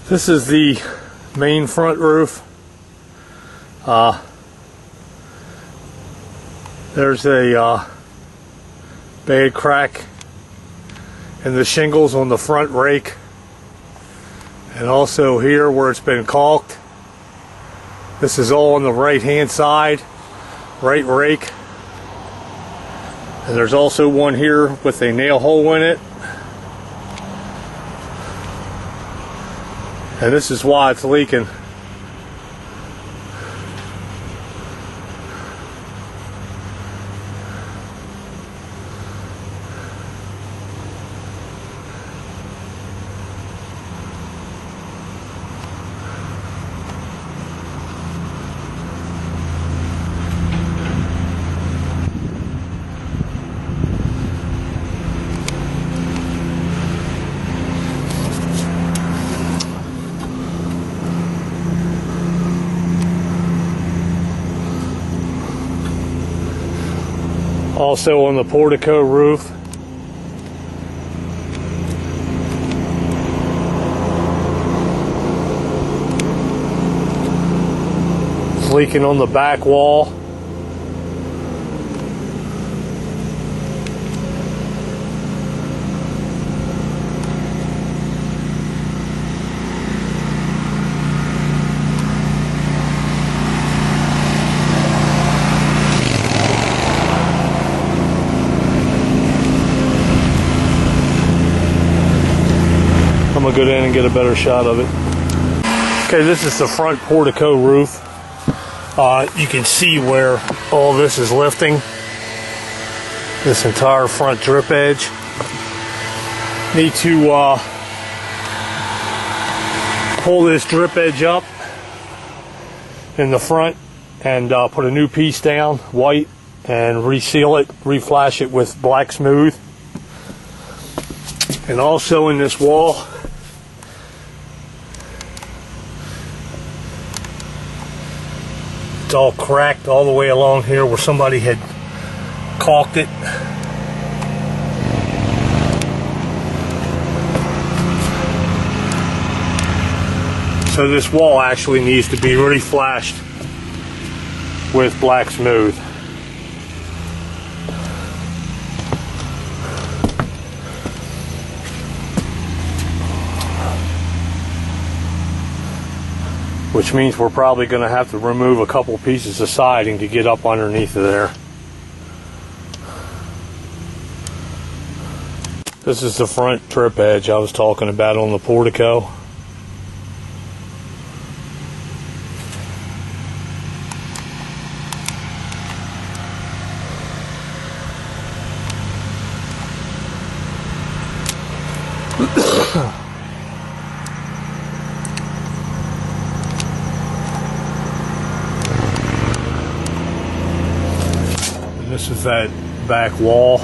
This is the main front roof. There's a bad crack in the shingles on the front rake, and also here where it's been caulked. This is all on the right hand side, right rake. And there's also one here with a nail hole in it. And this is why it's leaking. Also on the portico roof, it's leaking on the back wall. I'm gonna go down and get a better shot of it. Okay, this is the front portico roof. You can see where all this is lifting. This entire front drip edge. Need to pull this drip edge up in the front and put a new piece down, white, and reseal it, reflash it with black smooth. And also in this wall, it's all cracked all the way along here where somebody had caulked it. So this wall actually needs to be reflashed with black smooth. Which means we're probably going to have to remove a couple pieces of siding to get up underneath of there. This is the front drip edge I was talking about on the portico. This is that back wall.